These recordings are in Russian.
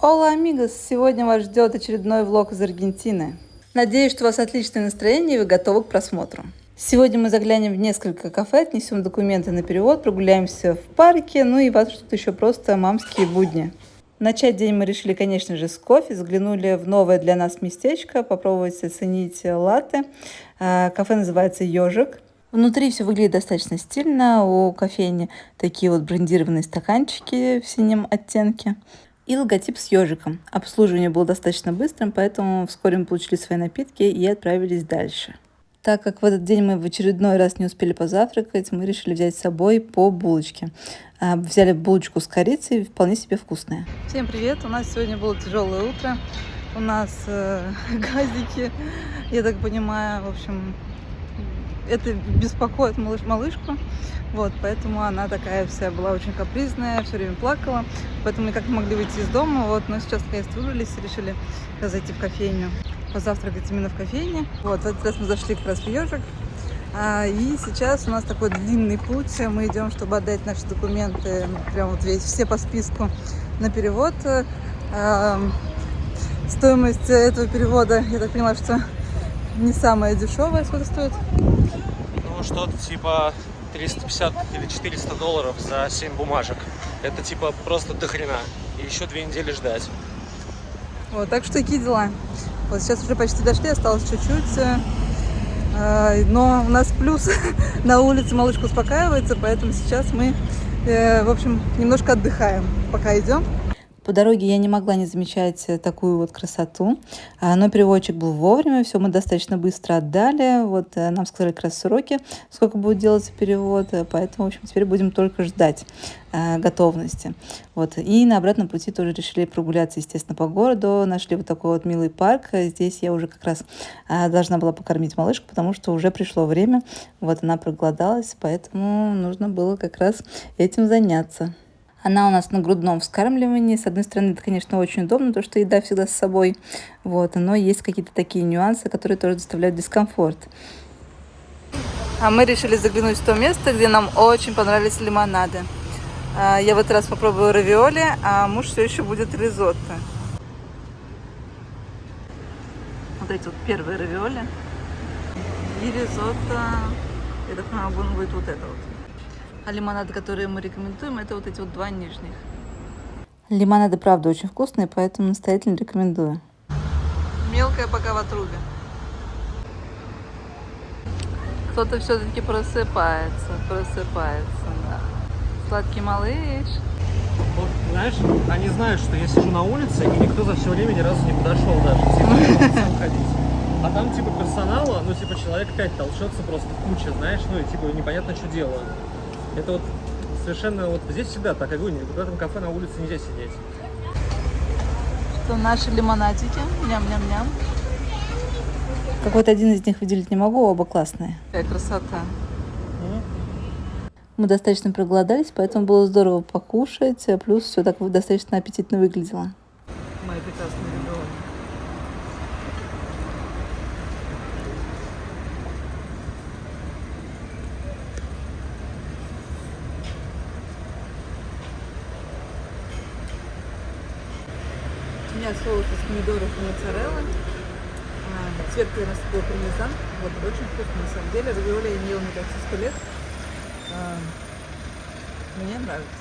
Hola, amigos! Сегодня вас ждет очередной влог из Аргентины. Надеюсь, что у вас отличное настроение и вы готовы к просмотру. Сегодня мы заглянем в несколько кафе, отнесем документы на перевод, прогуляемся в парке, ну и вас ждут еще просто мамские будни. Начать день мы решили, конечно же, с кофе. Заглянули в новое для нас местечко, попробовать оценить латте. Кафе называется «Ежик». Внутри все выглядит достаточно стильно. У кофейни такие вот брендированные стаканчики в синем оттенке. И логотип с ежиком. Обслуживание было достаточно быстрым, поэтому вскоре мы получили свои напитки и отправились дальше. Так как в этот день мы в очередной раз не успели позавтракать, мы решили взять с собой по булочке. Взяли булочку с корицей, вполне себе вкусная. Всем привет! У нас сегодня было тяжелое утро. У нас газики, я так понимаю, в общем, это беспокоит малышку. Вот, поэтому она такая вся была очень капризная, все время плакала. Поэтому никак не могли выйти из дома. Вот, но сейчас наконец выбрались и решили зайти в кофейню. Позавтракать именно в кофейне. Вот, в этот раз мы зашли как раз в «Ежик». И сейчас у нас такой длинный путь. Мы идем, чтобы отдать наши документы, прям вот все по списку, на перевод. Стоимость этого перевода, я так поняла, что не самая дешевая. Сколько стоит? Ну, что-то типа 350 или 400 долларов за 7 бумажек. Это типа просто дохрена. И еще 2 недели ждать. Вот, так что такие дела. Вот сейчас уже почти дошли, осталось чуть-чуть. Но у нас плюс на улице малышка успокаивается, поэтому сейчас мы, в общем, немножко отдыхаем, пока идем. По дороге я не могла не замечать такую вот красоту, но переводчик был вовремя, все мы достаточно быстро отдали, вот нам сказали как раз сроки, сколько будет делаться перевод, поэтому, в общем, теперь будем только ждать готовности. Вот. И на обратном пути тоже решили прогуляться, естественно, по городу, нашли вот такой вот милый парк, здесь я уже как раз должна была покормить малышку, потому что уже пришло время, вот она проголодалась, поэтому нужно было как раз этим заняться. Она у нас на грудном вскармливании. С одной стороны, это, конечно, очень удобно, то, что еда всегда с собой. Вот, но есть какие-то такие нюансы, которые тоже доставляют дискомфорт. А мы решили заглянуть в то место, где нам очень понравились лимонады. Я в этот раз попробую равиоли, а муж все еще будет ризотто. Вот эти вот первые равиоли. И ризотто, я так понимаю, будет вот это вот. А лимонады, которые мы рекомендуем, это вот эти вот 2 нижних. Лимонады, правда, очень вкусные, поэтому настоятельно рекомендую. Мелкая пока в отрубе. Кто-то все-таки просыпается, да. Сладкий малыш. Вот, знаешь, они знают, что я сижу на улице, и никто за все время ни разу не подошел даже. Типа, сам ходить. А там, типа, персонала, ну, типа, человек 5 толчется просто в куче, знаешь, ну, и, типа, непонятно, что делают. Это вот совершенно, вот здесь всегда так, я говорю, в этом кафе на улице нельзя сидеть. Что наши лимонадики, ням-ням-ням. Какой-то один из них выделить не могу, оба классные. Какая красота. Мы достаточно проголодались, поэтому было здорово покушать, плюс все так достаточно аппетитно выглядело. Мои прекрасные ребята. У меня соус из помидоров и моцареллы. Сверху я насыпала пармезан. Вот, очень вкусно на самом деле. Равиоли я не ела, мне кажется, 100 лет. Мне нравится.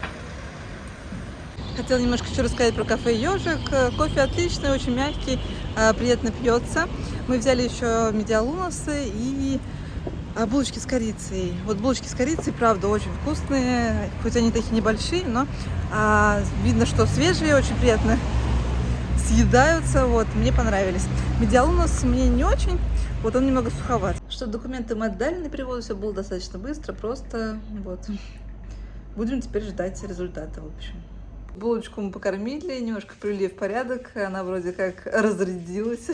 Хотела немножко еще рассказать про кафе «Ежик». Кофе отличный, очень мягкий, приятно пьется. Мы взяли еще медиалуносы и булочки с корицей. Вот булочки с корицей, правда, очень вкусные. Хоть они такие небольшие, но видно, что свежие, очень приятно съедаются, вот, мне понравились. Медиалунос мне не очень, вот он немного суховат. Что документы мы отдали на перевод, все было достаточно быстро, просто, вот. Будем теперь ждать результата, в общем. Булочку мы покормили, немножко привели в порядок, она вроде как разрядилась.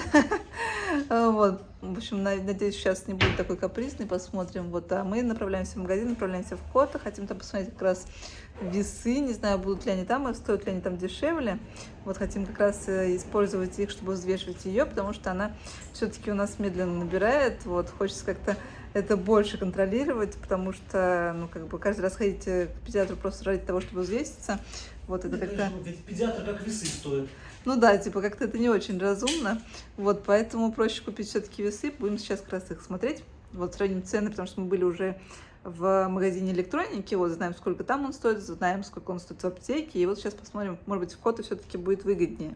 Вот. В общем, надеюсь, сейчас не будет такой капризный, посмотрим. Вот, а мы направляемся в магазин, направляемся в Кота, хотим там посмотреть как раз весы, не знаю, будут ли они там, и стоят ли они там дешевле. Вот, хотим как раз использовать их, чтобы взвешивать ее, потому что она все-таки у нас медленно набирает. Вот, хочется как-то это больше контролировать, потому что, ну, как бы каждый раз ходить к педиатру просто ради того, чтобы взвеситься. Вот это как-то... Ведь педиатр как весы стоит. Ну да, типа как-то это не очень разумно. Вот, поэтому проще купить все-таки весы. Будем сейчас как раз их смотреть. Вот сравним цены, потому что мы были уже в магазине электроники. Вот знаем, сколько там он стоит, знаем, сколько он стоит в аптеке. И вот сейчас посмотрим, может быть, в Хото все-таки будет выгоднее.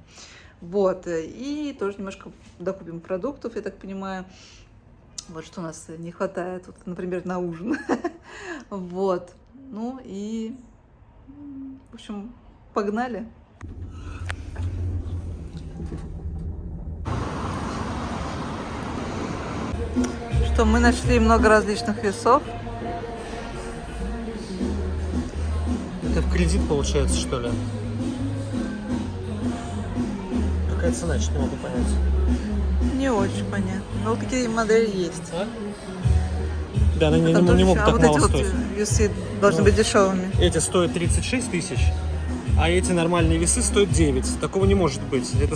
Вот, и тоже немножко докупим продуктов, я так понимаю. Вот что у нас не хватает, вот, например, на ужин. Вот, ну и, в общем, погнали. Что, мы нашли много различных весов. Это в кредит получается, что ли? Какая цена, что не могу понять. Не очень понятно. Но вот такие модели есть. А? Да, они не могут так вот мало эти стоить. вот весы должны быть дешевыми. Эти стоят 36 тысяч, а эти нормальные весы стоят 9. Такого не может быть. Это...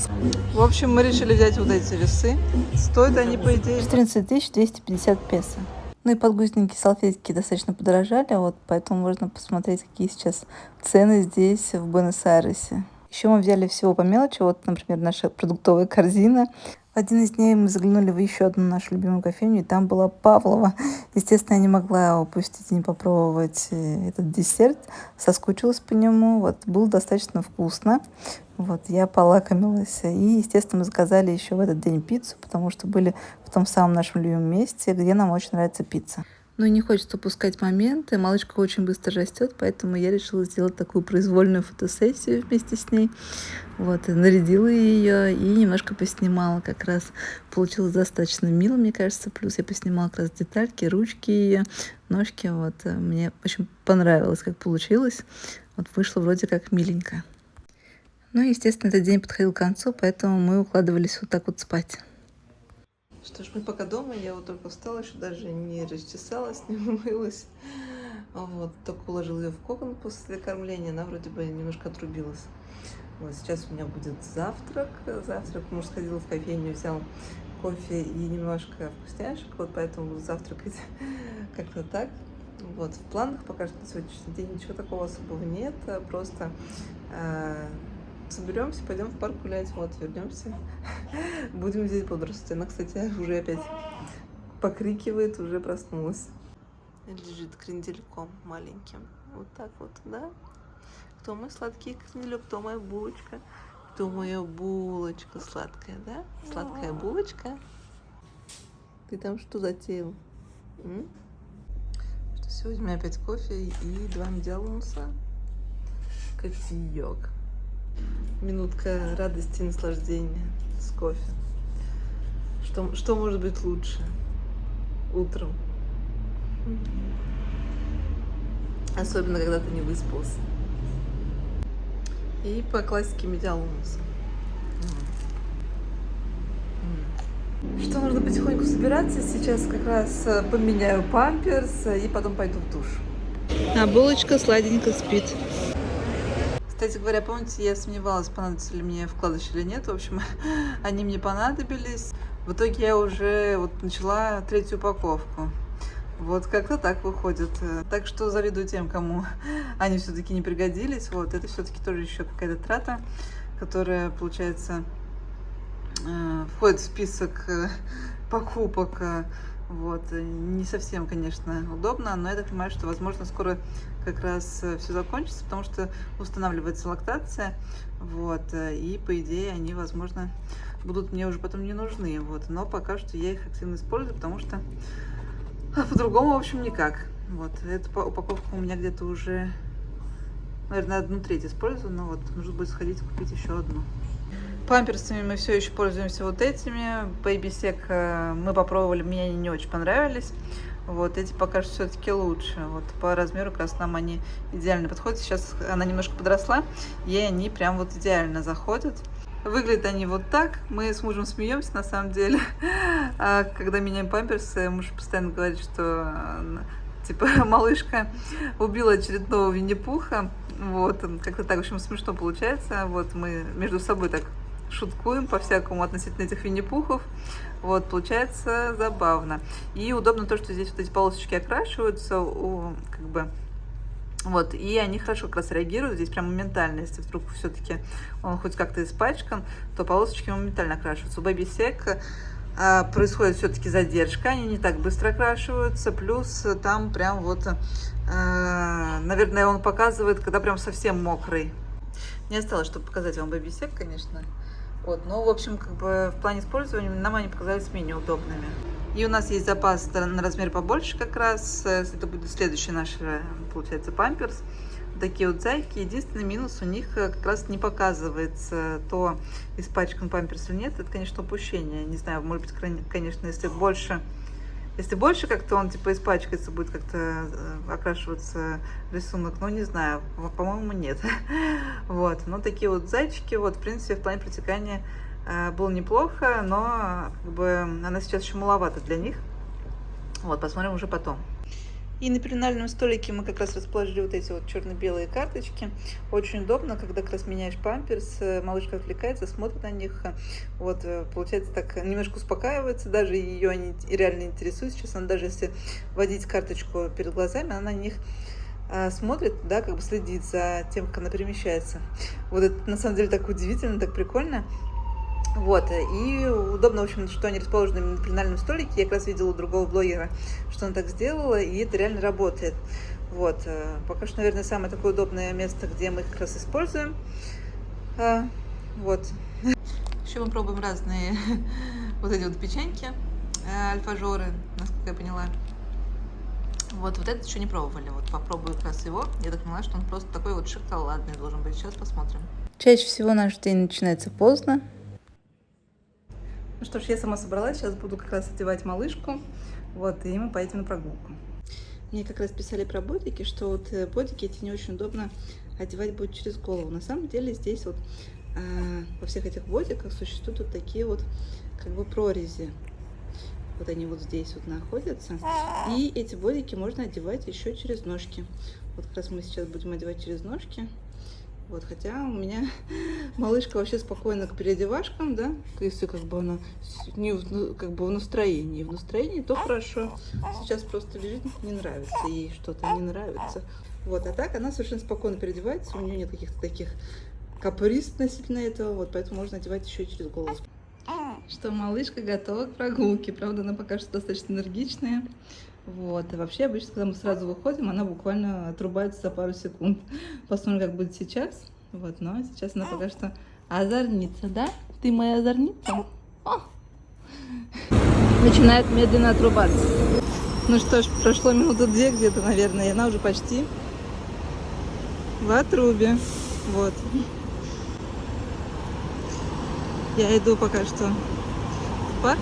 В общем, мы решили взять вот эти весы. Стоят они, по идее, 14 250 песо. Ну и подгузники, салфетки достаточно подорожали, вот, поэтому можно посмотреть, какие сейчас цены здесь, в Буэнос-Айресе. Еще мы взяли всего по мелочи, вот, например, наша продуктовая корзина. В один из дней мы заглянули в еще одну нашу любимую кофейню, и там была Павлова. Естественно, я не могла упустить и не попробовать этот десерт. Соскучилась по нему, вот, было достаточно вкусно. Вот, я полакомилась. И, естественно, мы заказали еще в этот день пиццу, потому что были в том самом нашем любимом месте, где нам очень нравится пицца. Но и не хочется упускать моменты. Малышка очень быстро растет, поэтому я решила сделать такую произвольную фотосессию вместе с ней. Вот, и нарядила ее и немножко поснимала. Как раз получилось достаточно мило, мне кажется. Плюс я поснимала как раз детальки, ручки ее, ножки. Вот, мне очень понравилось, как получилось. Вот, вышло вроде как миленько. Ну, естественно, этот день подходил к концу, поэтому мы укладывались вот так вот спать. Что ж, мы пока дома, я вот только встала, еще даже не расчесалась, не умылась. Вот, только уложила ее в кокон после кормления, она вроде бы немножко отрубилась. Вот, сейчас у меня будет завтрак. Муж сходил в кофейню, взял кофе и немножко вкусняшек, вот поэтому буду завтракать как-то так. Вот, в планах пока что на сегодняшний день ничего такого особого нет, просто соберемся, пойдем в парк гулять, вот, вернемся, будем здесь бодрствовать. Она, кстати, уже опять покрикивает, уже проснулась. Лежит крендельком маленьким, вот так вот, да? Кто мой сладкий кренделек, кто моя булочка, кто моя булочка сладкая, да? Сладкая булочка. Ты там что затеял? Что сегодня у меня опять кофе и 2 медиалунса. Кофеек. Минутка радости и наслаждения с кофе. Что может быть лучше утром? Особенно, когда ты не выспался. И по классике медиалунса. Что, нужно потихоньку собираться. Сейчас как раз поменяю памперс и потом пойду в душ. А булочка сладенько спит. Кстати говоря, помните, я сомневалась, понадобятся ли мне вкладыши или нет. В общем, они мне понадобились. В итоге я уже вот начала 3-ю упаковку. Вот как-то так выходит. Так что завидую тем, кому они все-таки не пригодились. Вот это все-таки тоже еще какая-то трата, которая, получается, входит в список покупок. Вот. Не совсем, конечно, удобно, но я так понимаю, что, возможно, скоро как раз все закончится, потому что устанавливается лактация, вот, и, по идее, они, возможно, будут мне уже потом не нужны, вот, но пока что я их активно использую, потому что по-другому, в общем, никак. Вот, эта упаковка у меня где-то уже, наверное, 1/3 использую, но вот нужно будет сходить купить еще одну. Памперсами мы все еще пользуемся вот этими. Baby Sec мы попробовали, мне они не очень понравились. Вот эти пока что все-таки лучше. Вот по размеру как раз нам они идеально подходят. Сейчас она немножко подросла, и они прям вот идеально заходят. Выглядят они вот так. Мы с мужем смеемся на самом деле. А когда меняем памперсы, муж постоянно говорит, что типа малышка убила очередного Винни-Пуха. Вот, как-то так, в общем, смешно получается. Вот мы между собой так шуткуем по-всякому относительно этих Винни-Пухов. Вот, получается забавно. И удобно то, что здесь вот эти полосочки окрашиваются, как бы Вот, и они хорошо как раз реагируют здесь прям моментально. Если вдруг все-таки он хоть как-то испачкан, то полосочки моментально окрашиваются. У Baby Sec происходит все-таки задержка, они не так быстро окрашиваются, плюс там прям вот, наверное, он показывает, когда прям совсем мокрый. Не осталось, чтобы показать вам Baby Sec, конечно. Вот, но, в общем, как бы в плане использования нам они показались менее удобными. И у нас есть запас на размер побольше как раз. Это будет следующий наш, получается, памперс. Такие вот зайки. Единственный минус у них как раз не показывается, то испачкан памперс или нет. Это, конечно, упущение. Не знаю, может быть, конечно, если больше как-то он типа испачкается, будет как-то окрашиваться рисунок, но не знаю, по-моему, нет. Вот, но такие вот зайчики, вот, в принципе, в плане протекания было неплохо, но как бы она сейчас еще маловато для них. Вот, посмотрим уже потом. И на пеленальном столике мы как раз расположили вот эти вот черно-белые карточки. Очень удобно, когда как раз меняешь памперс, малышка отвлекается, смотрит на них. Вот, получается, так немножко успокаивается, даже ее они реально интересуют. Сейчас она даже если вводить карточку перед глазами, она на них смотрит, да, как бы следит за тем, как она перемещается. Вот это на самом деле так удивительно, так прикольно. Вот, и удобно, в общем, что они расположены на пеленальном столике. Я как раз видела у другого блогера, что он так сделала, и это реально работает. Вот, пока что, наверное, самое такое удобное место, где мы их как раз используем. Вот. Еще мы пробуем разные вот эти вот печеньки, альфажоры, насколько я поняла. Вот этот еще не пробовали. Вот попробую как раз его. Я так поняла, что он просто такой вот шоколадный должен быть. Сейчас посмотрим. Чаще всего наш день начинается поздно. Ну что ж, я сама собралась, сейчас буду как раз одевать малышку, вот, и мы поедем на прогулку. Мне как раз писали про ботики, что вот ботики эти не очень удобно одевать будет через голову. На самом деле здесь вот во всех этих ботиках существуют вот такие вот как бы прорези. Вот они вот здесь вот находятся. И эти ботики можно одевать еще через ножки. Вот как раз мы сейчас будем одевать через ножки. Вот, хотя у меня малышка вообще спокойна к переодевашкам, да, если как бы она не как бы в настроении, то хорошо. Сейчас просто лежит, не нравится ей что-то, не нравится. Вот, а так она совершенно спокойно переодевается, у нее нет каких-то таких каприз относительно этого, вот, поэтому можно одевать еще и через голову. Что малышка готова к прогулке, правда, она пока что достаточно энергичная. Вот, и вообще обычно, когда мы сразу выходим, она буквально отрубается за пару секунд. Посмотрим, как будет сейчас. Вот, но сейчас она пока что озорница, да? Ты моя озорница? О! Начинает медленно отрубаться. Ну что ж, прошло минуты 2 где-то, наверное, и она уже почти в отрубе. Вот. Я иду пока что в парк.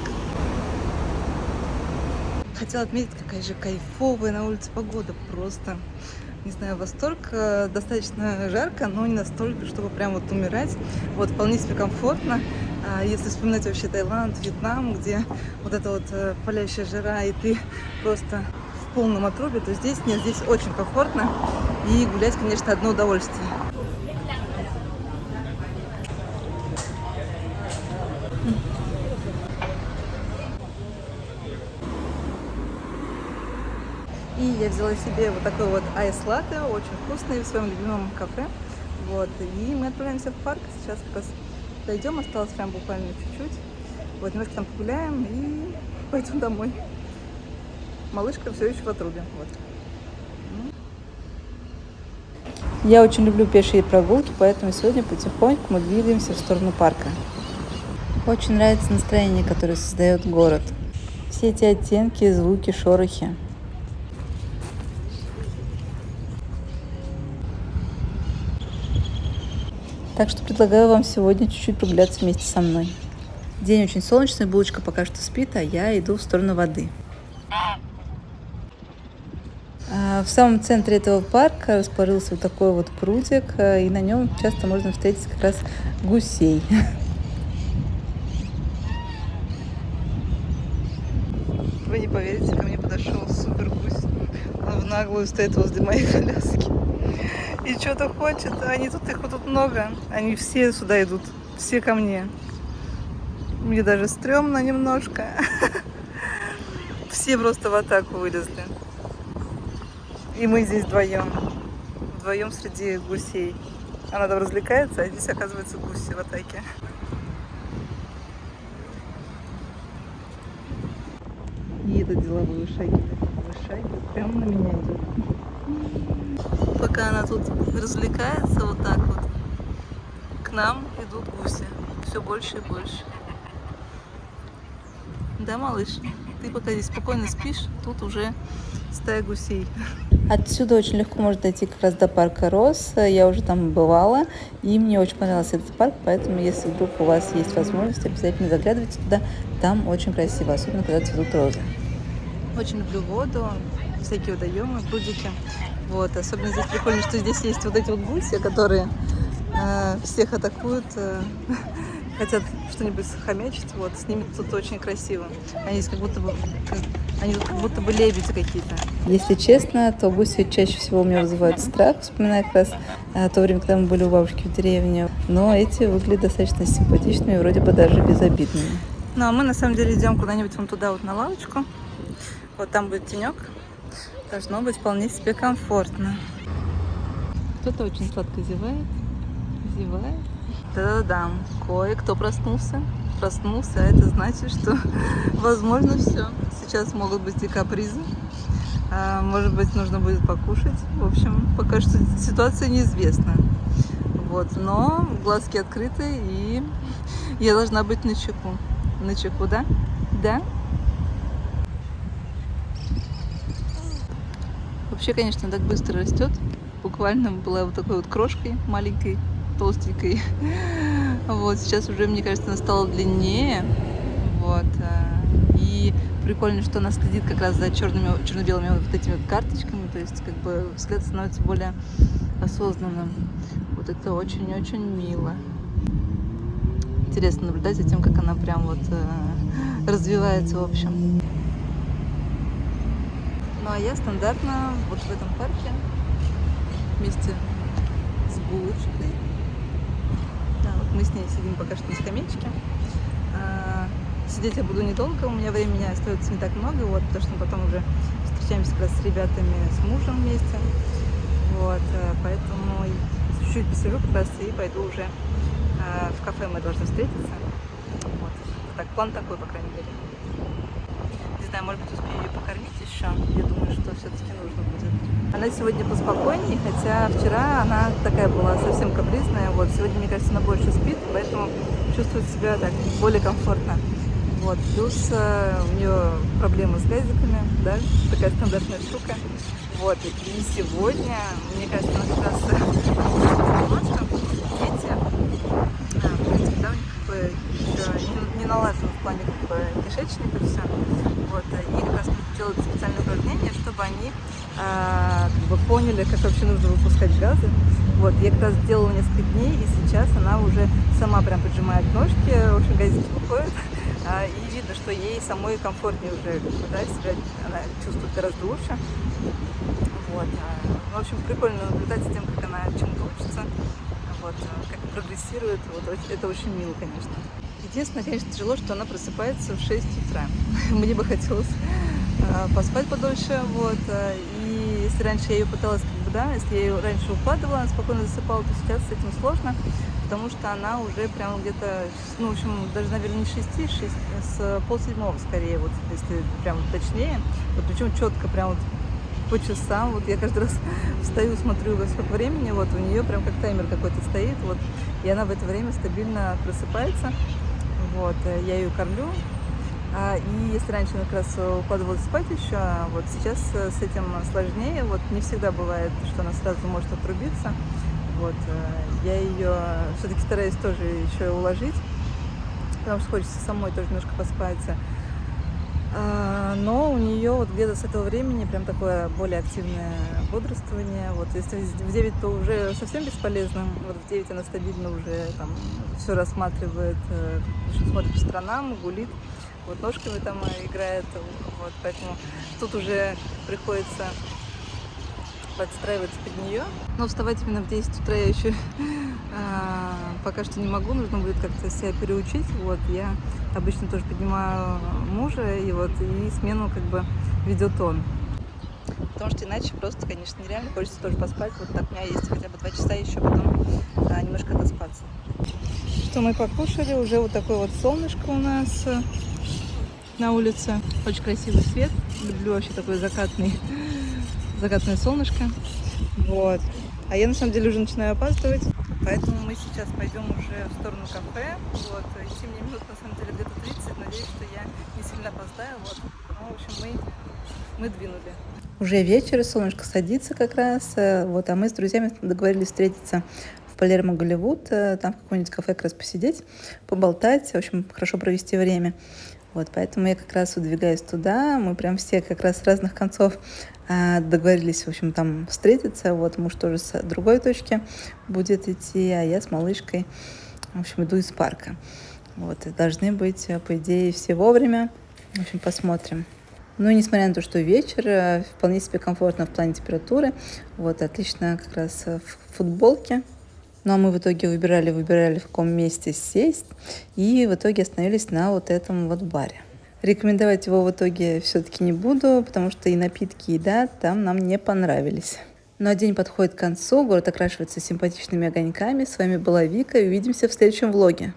Хотела отметить, какая же кайфовая на улице погода. Просто, не знаю, восторг. Достаточно жарко, но не настолько, чтобы прям вот умирать. Вот, вполне себе комфортно. Если вспоминать вообще Таиланд, Вьетнам, где вот эта вот палящая жара, и ты просто в полном отрубе, то здесь нет, здесь очень комфортно. И гулять, конечно, одно удовольствие. И я взяла себе вот такой вот айс-латте, очень вкусный, в своем любимом кафе. Вот, и мы отправляемся в парк. Сейчас как раз дойдем, осталось прям буквально чуть-чуть. Вот, немножко там погуляем и пойдем домой. Малышка все еще в отрубе. Вот. Я очень люблю пешие прогулки, поэтому сегодня потихоньку мы двигаемся в сторону парка. Очень нравится настроение, которое создает город. Все эти оттенки, звуки, шорохи. Так что предлагаю вам сегодня чуть-чуть прогуляться вместе со мной. День очень солнечный, булочка пока что спит, а я иду в сторону воды. В самом центре этого парка расположился вот такой вот прудик, и на нем часто можно встретить как раз гусей. Вы не поверите, ко мне подошел супер гусь. Он в наглую стоит возле моей коляски. И что-то хочет. Они тут, их вот тут много. Они все сюда идут. Все ко мне. Мне даже стрёмно немножко. Все просто в атаку вылезли. И мы здесь вдвоем. вдвоем среди гусей. Она там развлекается, а здесь, оказывается, гуси в атаке. И это деловые вышагивает, прямо на меня идет. Пока она тут развлекается вот так вот, к нам идут гуси. Все больше и больше. Да, малыш? Ты пока здесь спокойно спишь, тут уже стая гусей. Отсюда очень легко можно дойти как раз до парка Рос. Я уже там бывала, и мне очень понравился этот парк, поэтому если вдруг у вас есть возможность, обязательно заглядывайте туда. Там очень красиво, особенно когда цветут розы. Очень люблю воду, всякие водоемы, прудики. Вот, особенно здесь прикольно, что здесь есть вот эти вот гуси, которые всех атакуют, хотят что-нибудь схомячить. Вот, с ними тут очень красиво. Они здесь как будто бы лебеди какие-то. Если честно, то гуси чаще всего у меня вызывают страх, вспоминая как раз то время, когда мы были у бабушки в деревне. Но эти выглядят достаточно симпатичными и вроде бы даже безобидными. Ну а мы на самом деле идем куда-нибудь вон туда вот на лавочку. Вот там будет тенек. Должно быть вполне себе комфортно. Кто-то очень сладко зевает. Да-да-да, кое-кто проснулся. А это значит, что возможно все. Сейчас могут быть и капризы. Может быть, нужно будет покушать. В общем, пока что ситуация неизвестна. Вот, но глазки открыты, и я должна быть начеку. Начеку, да? Да? Вообще, конечно, так быстро растет. Буквально была вот такой вот крошкой маленькой, толстенькой. Вот, сейчас уже, мне кажется, она стала длиннее. Вот. И прикольно, что она следит как раз за черно-белыми вот этими вот карточками. То есть, как бы, взгляд становится более осознанным. Вот это очень-очень мило. Интересно наблюдать за тем, как она прям вот развивается, в общем. Ну, а я стандартно вот в этом парке вместе с булочкой. Да, вот мы с ней сидим пока что на скамеечке. Сидеть я буду недолго, у меня времени остается не так много, вот, потому что мы потом уже встречаемся как раз с ребятами, с мужем вместе. Вот, поэтому чуть-чуть посижу как раз и пойду уже в кафе, мы должны встретиться. Вот. Так, план такой, по крайней мере. Не знаю, может быть, успею ее покормить еще. Я думаю, что все-таки нужно будет. Она сегодня поспокойнее, хотя вчера она такая была совсем капризная. Вот, сегодня, мне кажется, она больше спит, поэтому чувствует себя так более комфортно. Вот, плюс у нее проблемы с газиками, да, такая стандартная штука. Вот, и сегодня, мне кажется, она как раз поняла, что дети, в принципе, да, у них как бы еще не налажено в плане как бы кишечника все. Вот, и как раз делают специальные упражнения, чтобы они как бы поняли, как вообще нужно выпускать газы. Вот, я как раз сделала несколько дней, и сейчас она уже сама прям поджимает ножки, в общем, газики выходят. И видно, что ей самой комфортнее уже, да, себя она чувствует гораздо лучше. Вот. В общем, прикольно наблюдать за тем, как она чему-то учится, вот, как прогрессирует. Вот, это очень мило, конечно. Единственное, конечно, тяжело, что она просыпается в 6 утра. Мне бы хотелось поспать подольше. Вот. И если раньше я ее пыталась, как бы, да, если я ее раньше укладывала, она спокойно засыпала, то сейчас с этим сложно. Потому что она уже прям где-то, ну, в общем, даже, наверное, не 6, с 6:30 скорее, вот, если прям точнее. Вот, причем четко, прям вот по часам. Вот я каждый раз встаю, смотрю, сколько времени, вот у нее прям как таймер какой-то стоит, вот, и она в это время стабильно просыпается. Вот, я ее кормлю. И если раньше она как раз укладывалась спать еще, вот сейчас с этим сложнее. Вот не всегда бывает, что она сразу может отрубиться. Вот, я ее все-таки стараюсь тоже еще уложить, потому что хочется самой тоже немножко поспать. Но у нее вот где-то с этого времени прям такое более активное бодрствование. Вот, если в 9, то уже совсем бесполезно. Вот в 9 она стабильно уже там все рассматривает, смотрит по сторонам, гулит, вот ножками там играет. Вот, поэтому тут уже приходится подстраиваться под нее. Но вставать именно в 10 утра я еще пока что не могу, нужно будет как-то себя переучить. Вот, я обычно тоже поднимаю мужа, и вот и смену как бы ведет он. потому что иначе просто, конечно, нереально. Хочется тоже поспать. Вот так у меня есть хотя бы 2 часа еще, потом немножко отоспаться. Что мы покушали, уже вот такое вот солнышко у нас на улице. Очень красивый свет. Люблю вообще такое закатное солнышко. Вот. А я на самом деле уже начинаю опаздывать. Поэтому мы сейчас пойдем уже в сторону кафе. Вот. Идти мне минут на самом деле где-то 30. Надеюсь, что я не сильно опоздаю. Вот. Ну, в общем, мы двинули. Уже вечер, солнышко садится как раз. Вот. А мы с друзьями договорились встретиться в Палермо Голливуд. Там в какое-нибудь кафе как раз посидеть, поболтать. В общем, хорошо провести время. Вот, поэтому я как раз выдвигаюсь туда. Мы прям все как раз с разных концов договорились, в общем, там встретиться. Вот муж тоже с другой точки будет идти, а я с малышкой, в общем, иду из парка. Вот, и должны быть, по идее, все вовремя. В общем, посмотрим. Ну и несмотря на то, что вечер, вполне себе комфортно в плане температуры. Вот, отлично как раз в футболке. Ну а мы в итоге выбирали, в каком месте сесть. И в итоге остановились на вот этом вот баре. Рекомендовать его в итоге все-таки не буду, потому что и напитки, и еда там нам не понравились. Ну а день подходит к концу, город окрашивается симпатичными огоньками. С вами была Вика, и увидимся в следующем влоге.